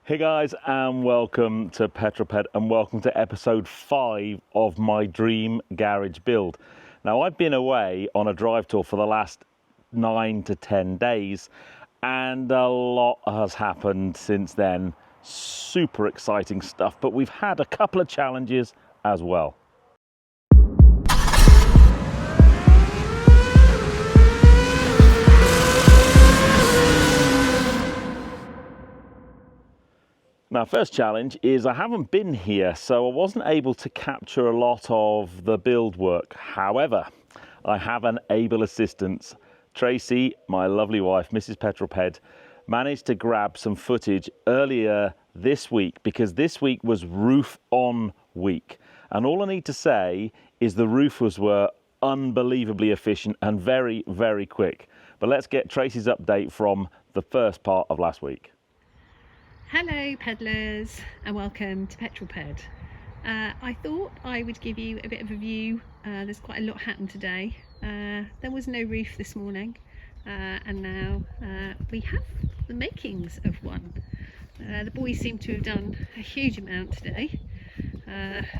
Hey guys, and welcome to Petrol Ped, and welcome to episode 5 of my dream garage build. Now, I've been away on a drive tour for the last 9 to 10 days, and a lot has happened since then. Super exciting stuff, but we've had a couple of challenges as well. Now, first challenge is I haven't been here, so I wasn't able to capture a lot of the build work. However, I have an able assistant. Tracy, my lovely wife, Mrs. Petrol Ped, managed to grab some footage earlier this week because this week was roof on week. And all I need to say is the roofers were unbelievably efficient and very, very quick. But let's get Tracy's update from the first part of last week. Hello peddlers and welcome to Petrol Ped. I thought I would give you a bit of a view. There's quite a lot happened today. There was no roof this morning and now we have the makings of one. The boys seem to have done a huge amount today,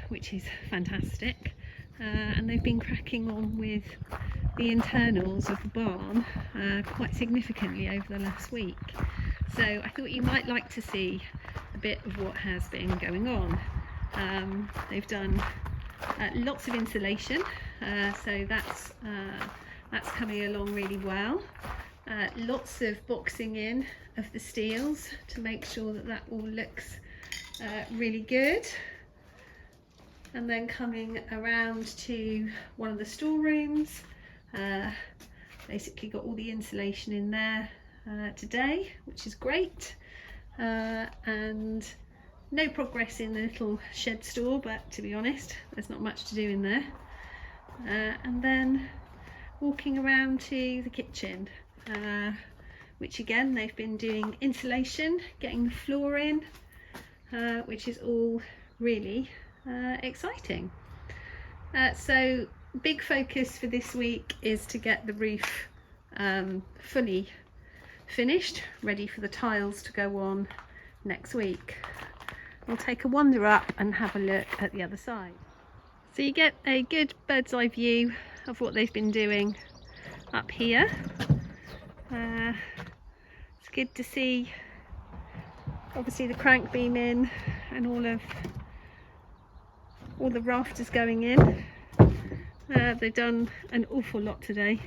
which is fantastic, and they've been cracking on with the internals of the barn quite significantly over the last week. So I thought you might like to see a bit of what has been going on. They've done lots of insulation, so that's coming along really well. Lots of boxing in of the steels to make sure that that all looks really good. And then coming around to one of the storerooms, basically got all the insulation in there today, which is great, and no progress in the little shed store, but to be honest there's not much to do in there. And then walking around to the kitchen, which again they've been doing insulation, getting the floor in, which is all really exciting. So big focus for this week is to get the roof fully finished, ready for the tiles to go on next week. We'll take a wander up and have a look at the other side, so you get a good bird's eye view of what they've been doing up here. It's good to see obviously the crank beam in and all the rafters going in. They've done an awful lot today.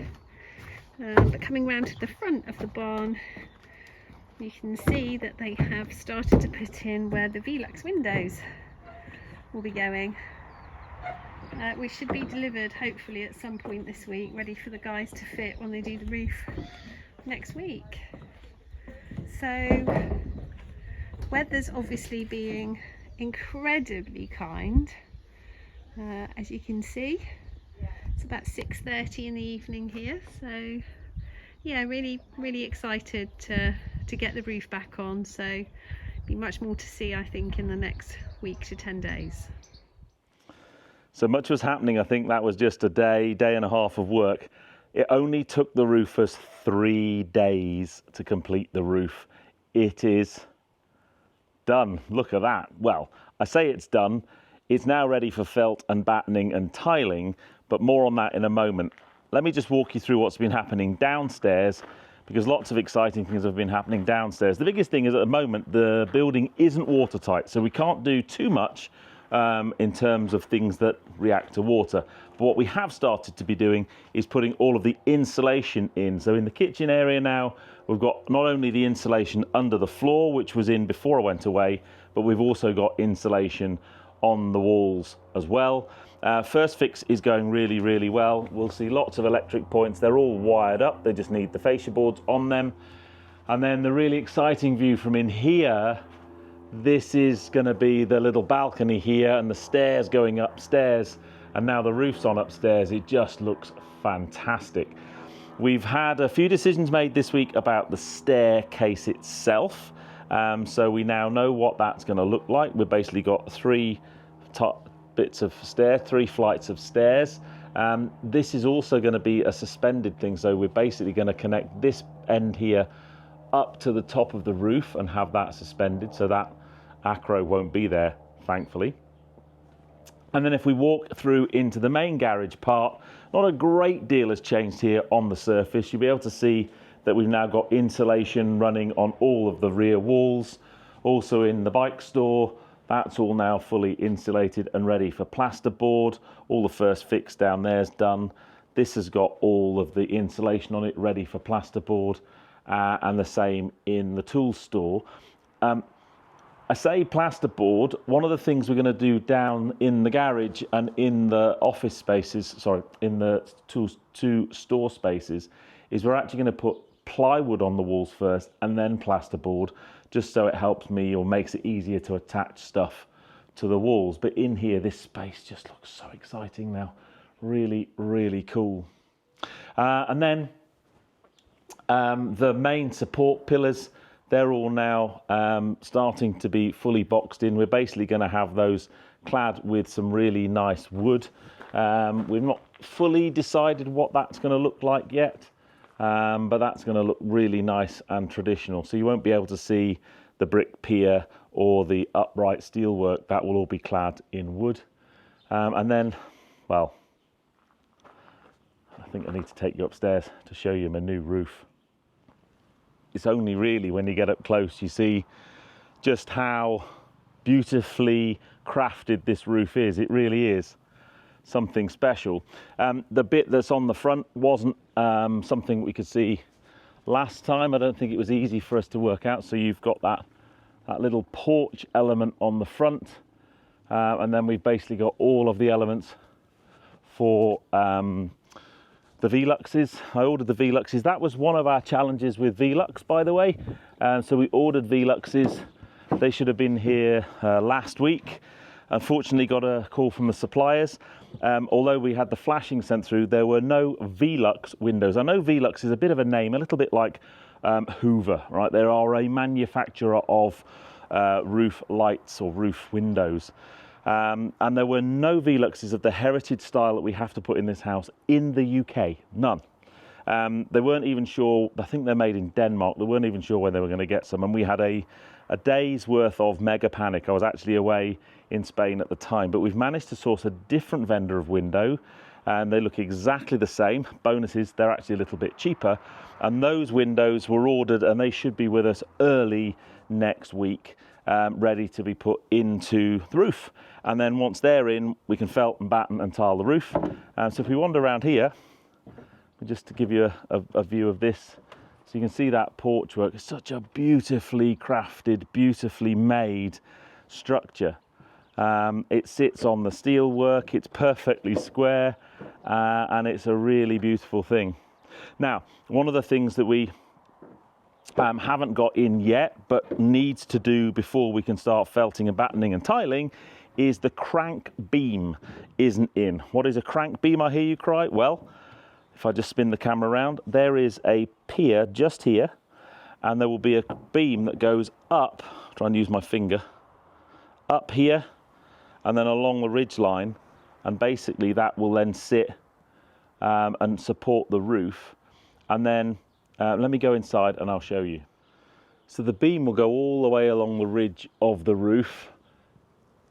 But coming round to the front of the barn, you can see that they have started to put in where the Velux windows will be going, which should be delivered hopefully at some point this week, ready for the guys to fit when they do the roof next week. So weather's obviously being incredibly kind, as you can see. It's about 6:30 in the evening here, so yeah, really excited to get the roof back on. So be much more to see, I think, in the next week to 10 days. So much was happening. I think that was just a day and a half of work. It only took the roofers 3 days to complete the roof. It is done. Look at that. Well, I say it's done. It's now ready for felt and battening and tiling, but more on that in a moment. Let me just walk you through what's been happening downstairs, because lots of exciting things have been happening downstairs. The biggest thing is at the moment the building isn't watertight, so we can't do too much in terms of things that react to water. But what we have started to be doing is putting all of the insulation in. So in the kitchen area now, we've got not only the insulation under the floor, which was in before I went away, but we've also got insulation on the walls as well. First fix is going really well. We'll see lots of electric points. They're all wired up. They just need the fascia boards on them. And then the really exciting view from in here, this is going to be the little balcony here and the stairs going upstairs. And now the roof's on upstairs. It just looks fantastic. We've had a few decisions made this week about the staircase itself. So we now know what that's going to look like. We've basically got 3 top bits of stair, 3 flights of stairs. This is also going to be a suspended thing, so we're basically going to connect this end here up to the top of the roof and have that suspended, so that acro won't be there, thankfully. And then if we walk through into the main garage part, not a great deal has changed here on the surface. You'll be able to see that we've now got insulation running on all of the rear walls. Also in the bike store, that's all now fully insulated and ready for plasterboard. All the first fix down there is done. This has got all of the insulation on it ready for plasterboard, and the same in the tool store. I say plasterboard, one of the things we're going to do down in the garage and in the office spaces, in the two store spaces, is we're actually going to put plywood on the walls first and then plasterboard, just so it helps me or makes it easier to attach stuff to the walls. But in here, this space just looks so exciting now. Really, really cool. And then the main support pillars, they're all now starting to be fully boxed in. We're basically going to have those clad with some really nice wood. We've not fully decided what that's going to look like yet, but that's going to look really nice and traditional. So you won't be able to see the brick pier or the upright steelwork. That will all be clad in wood. And then, well, I think I need to take you upstairs to show you my new roof. It's only really when you get up close you see just how beautifully crafted this roof is. It really is something special. The bit that's on the front wasn't something we could see last time. I don't think it was easy for us to work out. So you've got that little porch element on the front, and then we've basically got all of the elements for the Veluxes. I ordered the Veluxes. That was one of our challenges with Velux, by the way. So we ordered Veluxes. They should have been here last week. Unfortunately, got a call from the suppliers. Although we had the flashing sent through, there were no Velux windows. I know Velux is a bit of a name, a little bit like Hoover, right? They are a manufacturer of roof lights or roof windows. And there were no Veluxes of the heritage style that we have to put in this house in the UK. None. They weren't even sure. I think they're made in Denmark. They weren't even sure when they were going to get some. And we had a day's worth of mega panic. I was actually away in Spain at the time. But we've managed to source a different vendor of window. And they look exactly the same. Bonus is they're actually a little bit cheaper. And those windows were ordered and they should be with us early next week. Ready to be put into the roof, and then once they're in, we can felt and batten and tile the roof. So if we wander around here, just to give you a view of this, so you can see that porch work. It's such a beautifully crafted, beautifully made structure. It sits on the steel work. It's perfectly square, and it's a really beautiful thing. Now, one of the things that we haven't got in yet, but needs to do before we can start felting and battening and tiling, is the crank beam isn't in. What is a crank beam, I hear you cry? Well, if I just spin the camera around, there is a pier just here, and there will be a beam that goes up, try and use my finger, up here, and then along the ridge line, and basically that will then sit and support the roof. And then let me go inside and I'll show you. So the beam will go all the way along the ridge of the roof,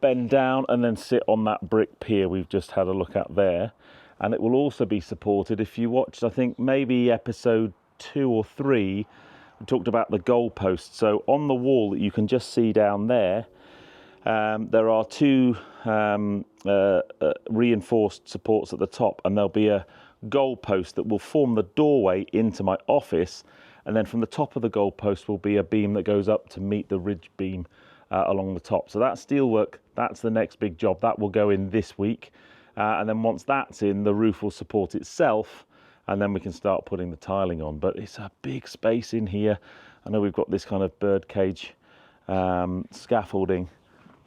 bend down and then sit on that brick pier we've just had a look at there. And it will also be supported, if you watched, I think maybe episode 2 or 3, we talked about the goalposts. So on the wall that you can just see down there, there are two reinforced supports at the top, and there'll be a goalpost that will form the doorway into my office, and then from the top of the goalpost will be a beam that goes up to meet the ridge beam along the top. So that steelwork, that's the next big job. That will go in this week, and then once that's in, the roof will support itself, and then we can start putting the tiling on. But it's a big space in here. I know we've got this kind of bird cage scaffolding,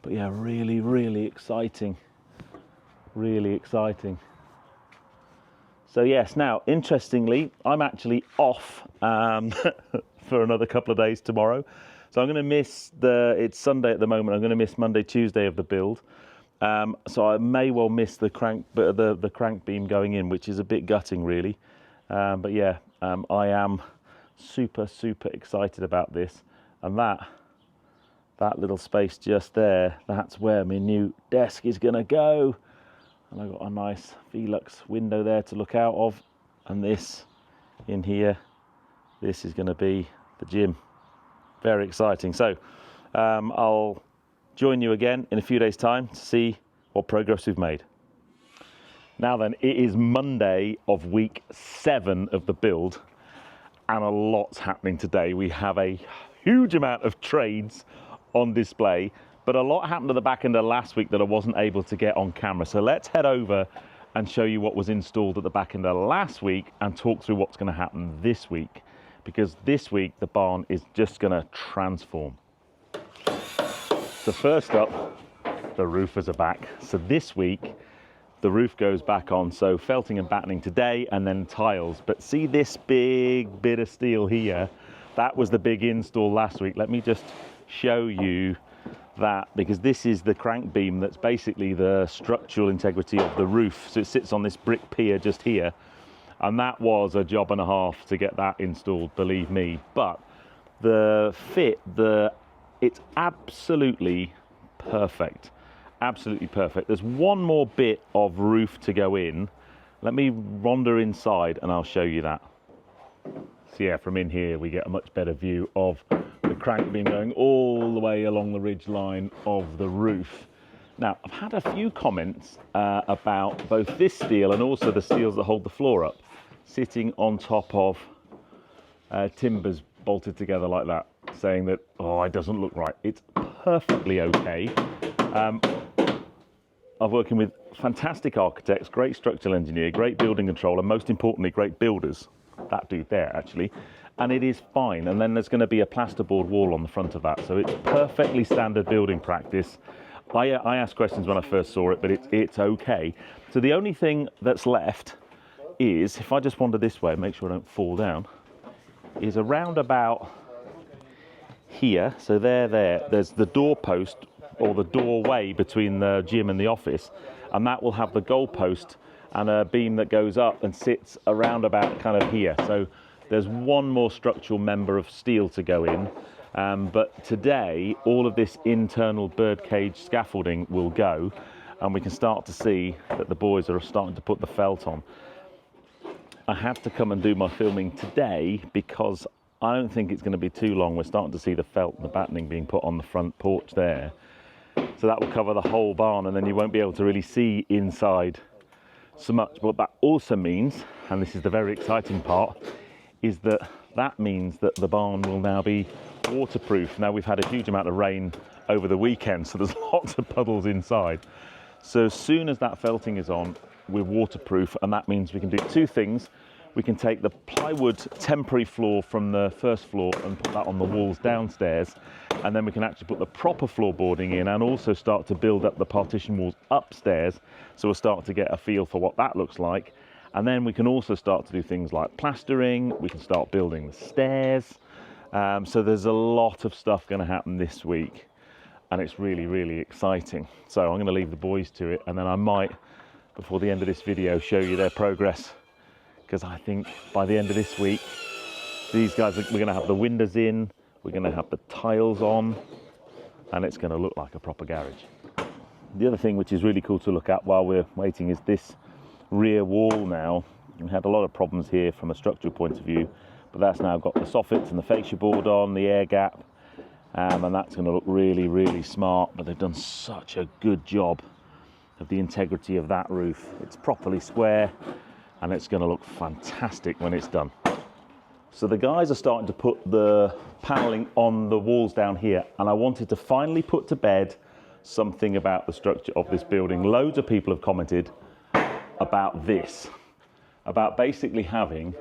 but yeah, really, really exciting. Really exciting. So yes, now, interestingly, I'm actually off for another couple of days tomorrow. So I'm going to miss it's Sunday at the moment, I'm going to miss Monday, Tuesday of the build. So I may well miss the crank beam going in, which is a bit gutting really. But yeah, I am super excited about this. And that little space just there, that's where my new desk is gonna go. And I've got a nice Velux window there to look out of. And this in here, this is gonna be the gym. Very exciting. So I'll join you again in a few days' time to see what progress we've made. Now then, it is Monday of week 7 of the build, and a lot's happening today. We have a huge amount of trades on display, but a lot happened at the back end of last week that I wasn't able to get on camera. So let's head over and show you what was installed at the back end of last week and talk through what's going to happen this week, because this week the barn is just going to transform. So first up, the roofers are back. So this week the roof goes back on, so felting and battening today, and then tiles. But see this big bit of steel here? That was the big install last week. Let me just show you that, because this is the crank beam that's basically the structural integrity of the roof. So it sits on this brick pier just here, and that was a job and a half to get that installed, believe me. But the fit, it's absolutely perfect. Absolutely perfect. There's one more bit of roof to go in. Let me wander inside and I'll show you that. So yeah, from in here we get a much better view of the crank beam going all the way along the ridge line of the roof. Now, I've had a few comments about both this steel and also the steels that hold the floor up, sitting on top of timbers bolted together like that, saying that, oh, it doesn't look right. It's perfectly okay. I'm working with fantastic architects, great structural engineer, great building control, and most importantly, great builders. That dude there, actually. And it is fine. And then there's going to be a plasterboard wall on the front of that. So it's perfectly standard building practice. I asked questions when I first saw it, but it's okay. So the only thing that's left is, if I just wander this way, make sure I don't fall down, is around about here. So there's the doorpost, or the doorway between the gym and the office, and that will have the goalpost and a beam that goes up and sits around about kind of here. So there's one more structural member of steel to go in, but today all of this internal birdcage scaffolding will go, and we can start to see that the boys are starting to put the felt on. I had to come and do my filming today because I don't think it's going to be too long. We're starting to see the felt and the battening being put on the front porch there. So that will cover the whole barn, and then you won't be able to really see inside so much. But that also means, and this is the very exciting part, is that means that the barn will now be waterproof. Now, we've had a huge amount of rain over the weekend, so there's lots of puddles inside. So as soon as that felting is on, we're waterproof, and that means we can do two things. We can take the plywood temporary floor from the first floor and put that on the walls downstairs, and then we can actually put the proper floorboarding in and also start to build up the partition walls upstairs. So we'll start to get a feel for what that looks like. And then we can also start to do things like plastering. We can start building the stairs. So there's a lot of stuff going to happen this week, and it's really exciting. So I'm going to leave the boys to it, and then I might, before the end of this video, show you their progress, because I think by the end of this week, these guys, we're going to have the windows in, we're going to have the tiles on, and it's going to look like a proper garage. The other thing which is really cool to look at while we're waiting is this rear wall now. We had a lot of problems here from a structural point of view, but that's now got the soffits and the fascia board on, the air gap, and that's going to look really smart. But they've done such a good job of the integrity of that roof. It's properly square, and it's going to look fantastic when it's done. So the guys are starting to put the paneling on the walls down here, and I wanted to finally put to bed something about the structure of this building. Loads of people have commented about this, about basically having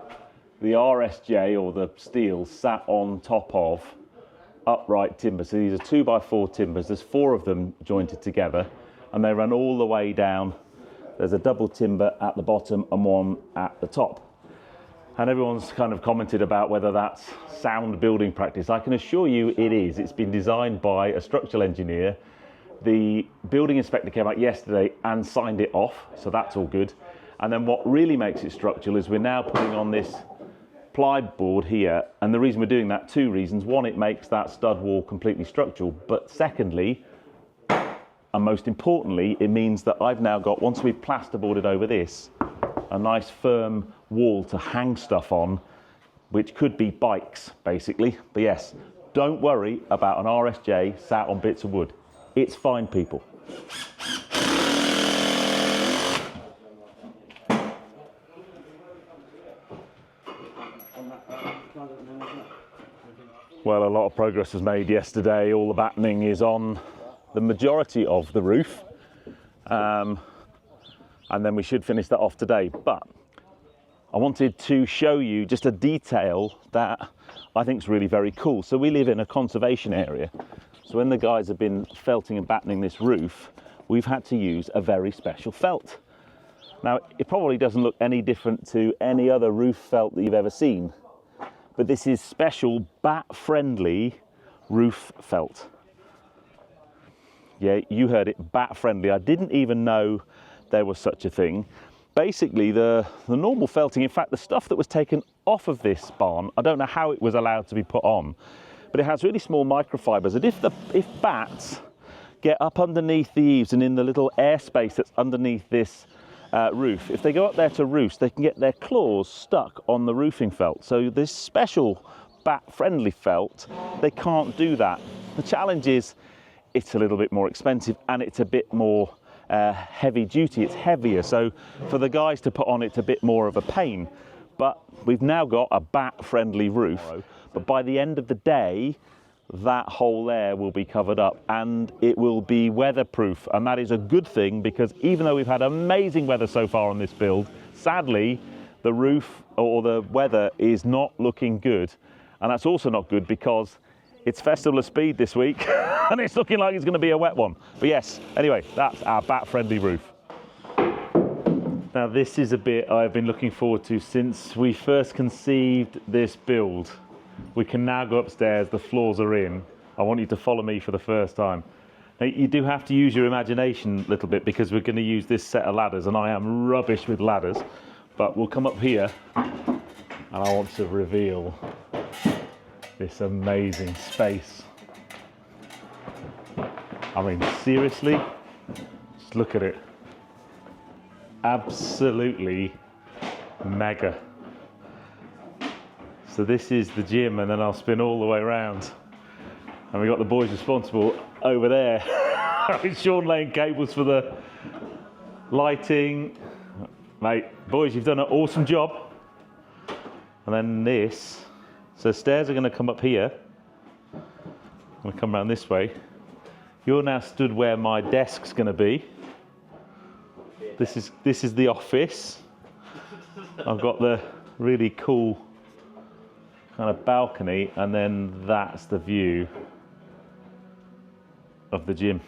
the RSJ, or the steel, sat on top of upright timber. So these are 2x4 timbers. There's 4 of them jointed together, and they run all the way down. There's a double timber at the bottom and one at the top. And everyone's kind of commented about whether that's sound building practice. I can assure you it is. It's been designed by a structural engineer. The building inspector came out yesterday and signed it off, so that's all good. And then what really makes it structural is we're now putting on this ply board here, and the reason we're doing that, 2 reasons. One, it makes that stud wall completely structural, but secondly, and most importantly, it means that I've now got, once we've plasterboarded over this, a nice firm wall to hang stuff on, which could be bikes, basically. But yes, don't worry about an RSJ sat on bits of wood. It's fine, people. Well, a lot of progress was made yesterday. All the battening is on the majority of the roof. And then we should finish that off today. But I wanted to show you just a detail that I think is really very cool. So we live in a conservation area. So when the guys have been felting and battening this roof, we've had to use a very special felt. Now, it probably doesn't look any different to any other roof felt that you've ever seen, but this is special bat-friendly roof felt. Yeah, you heard it, bat-friendly. I didn't even know there was such a thing. Basically, the normal felting, in fact, the stuff that was taken off of this barn, I don't know how it was allowed to be put on, but it has really small microfibers. And if bats get up underneath the eaves and in the little airspace that's underneath this roof, if they go up there to roost, they can get their claws stuck on the roofing felt. So this special bat-friendly felt, they can't do that. The challenge is it's a little bit more expensive and it's a bit more heavy duty, it's heavier, so for the guys to put on, it's a bit more of a pain. But we've now got a bat-friendly roof, but by the end of the day, that hole there will be covered up and it will be weatherproof, and that is a good thing, because even though we've had amazing weather so far on this build, sadly the roof or the weather is not looking good. And that's also not good because it's Festival of Speed this week and it's looking like it's going to be a wet one. But yes, anyway, that's our bat-friendly roof. Now this is a bit I've been looking forward to since we first conceived this build. We can now go upstairs, the floors are in. I want you to follow me for the first time. Now you do have to use your imagination a little bit because we're going to use this set of ladders, and I am rubbish with ladders. But we'll come up here and I want to reveal this amazing space. I mean, seriously, just look at it. Absolutely mega. So this is the gym, and then I'll spin all the way around. And we've got the boys responsible over there. Sean laying cables for the lighting. Mate, boys, you've done an awesome job. And then this. So stairs are going to come up here. I'm going to come around this way. You're now stood where my desk's going to be. This is the office. I've got the really cool kind of balcony, and then that's the view of the gym.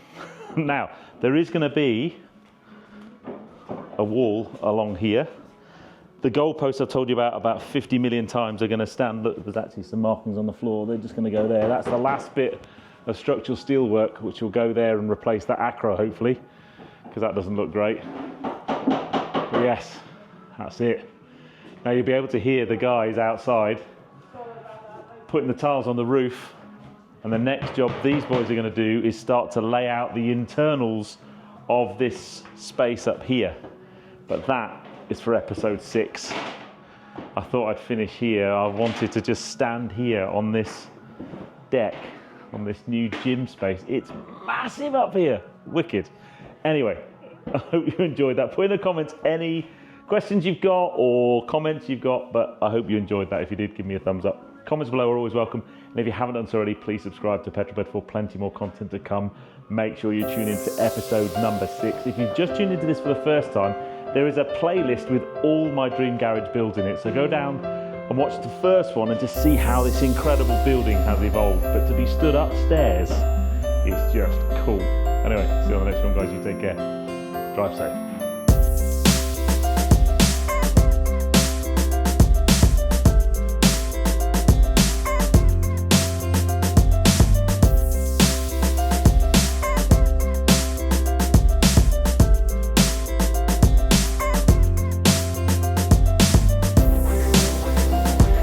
Now, there is going to be a wall along here. The goalposts I've told you about 50 million times are going to stand. Look, there's actually some markings on the floor. They're just going to go there. That's the last bit of structural steel work, which will go there and replace that acro, hopefully, because that doesn't look great. But yes, that's it. Now you'll be able to hear the guys outside putting the tiles on the roof, and the next job these boys are going to do is start to lay out the internals of this space up here. But that is for episode 6. I thought I'd finish here. I wanted to just stand here on this deck, on this new gym space. It's massive up here. Wicked. Anyway, I hope you enjoyed that. Put in the comments any questions you've got or comments you've got, but I hope you enjoyed that. If you did, give me a thumbs up. Comments below are always welcome. And if you haven't done so already, please subscribe to Petrol Ped for plenty more content to come. Make sure you tune in to episode number 6. If you've just tuned into this for the first time, there is a playlist with all my dream garage builds in it. So go down and watch the first one and just see how this incredible building has evolved. But to be stood upstairs is just cool. Anyway, see you on the next one, guys. You take care. Drive safe.